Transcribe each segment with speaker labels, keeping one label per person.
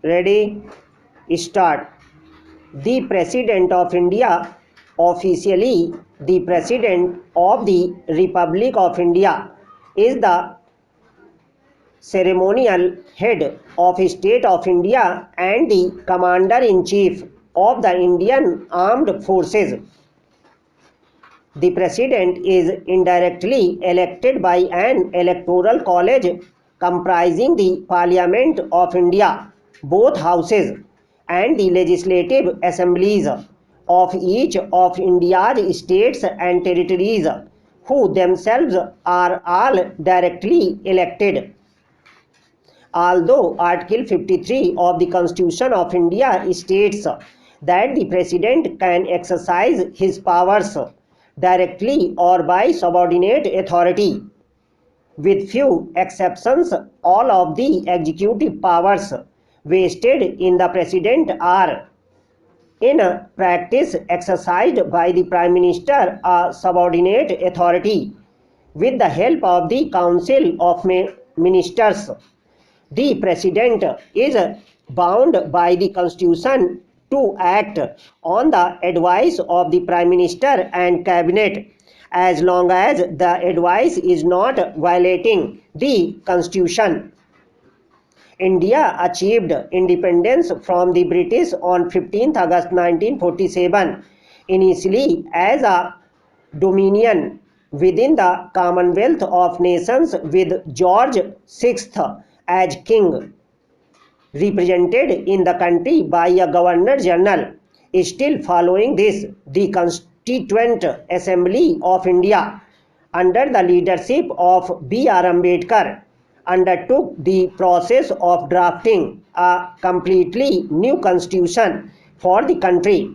Speaker 1: Ready? Start. The President of India, officially the President of the Republic of India, is the ceremonial head of State of India and the Commander-in-Chief of the Indian Armed Forces. The President is indirectly elected by an electoral college comprising the Parliament of India, both houses, and the legislative assemblies of each of India's states and territories, who themselves are all directly elected. Although Article 53 of the Constitution of India states that the President can exercise his powers directly or by subordinate authority. With few exceptions, all of the executive powers vested in the President are, in practice, exercised by the Prime Minister, a subordinate authority, with the help of the Council of Ministers. The President is bound by the Constitution to act on the advice of the Prime Minister and Cabinet as long as the advice is not violating the Constitution. India achieved independence from the British on 15th August 1947, initially as a dominion within the Commonwealth of Nations with George VI as king, represented in the country by a Governor General. Still following this, the Constituent Assembly of India, under the leadership of B.R. Ambedkar, undertook the process of drafting a completely new constitution for the country.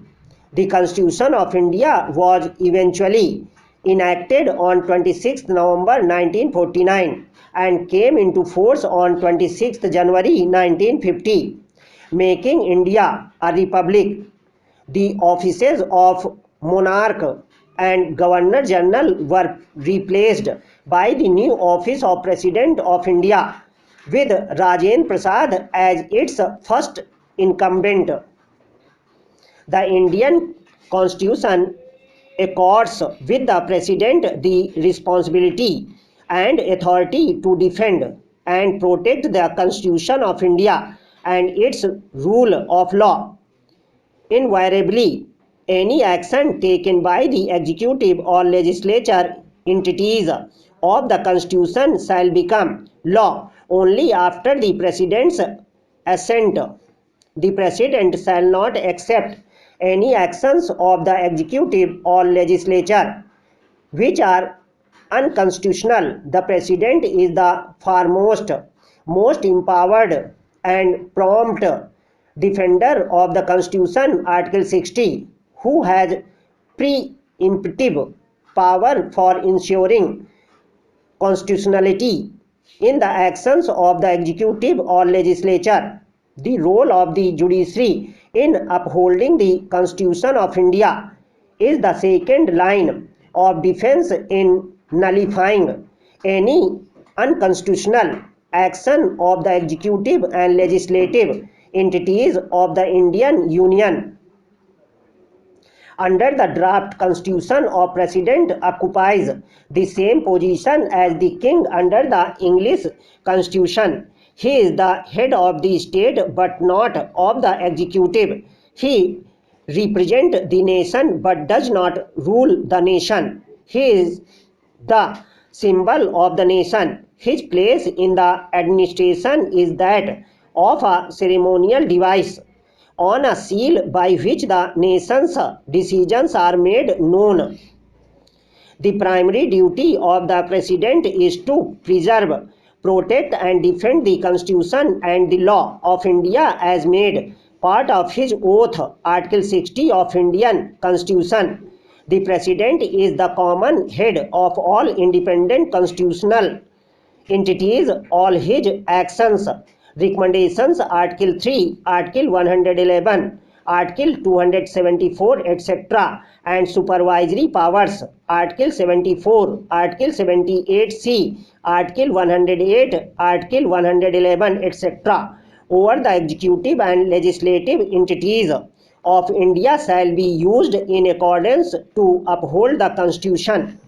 Speaker 1: The Constitution of India was eventually enacted on 26 November 1949 and came into force on 26 January 1950, making India a republic. The offices of monarch and Governor General were replaced by the new office of President of India, with Rajendra Prasad as its first incumbent. The Indian Constitution accords with the President the responsibility and authority to defend and protect the Constitution of India and its rule of law. Invariably, any action taken by the executive or legislature entities of the Constitution shall become law only after the President's assent. The President shall not accept any actions of the executive or legislature which are unconstitutional. The President is the foremost, most empowered and prompt defender of the Constitution, Article 60, who has preemptive power for ensuring constitutionality in the actions of the executive or legislature. The role of the judiciary in upholding the Constitution of India is the second line of defense in nullifying any unconstitutional action of the executive and legislative entities of the Indian Union. Under the draft Constitution, a President occupies the same position as the King under the English Constitution. He is the head of the state but not of the executive. He represents the nation but does not rule the nation. He is the symbol of the nation. His place in the administration is that of a ceremonial device on a seal by which the nation's decisions are made known. The primary duty of the President is to preserve, protect and defend the Constitution and the law of India as made part of his oath, Article 60 of Indian Constitution. The President is the common head of all independent constitutional entities. All his actions, recommendations, Article 3, Article 111, Article 274, etc., and supervisory powers, Article 74, Article 78C, Article 108, Article 111, etc., over the executive and legislative entities of India shall be used in accordance to uphold the Constitution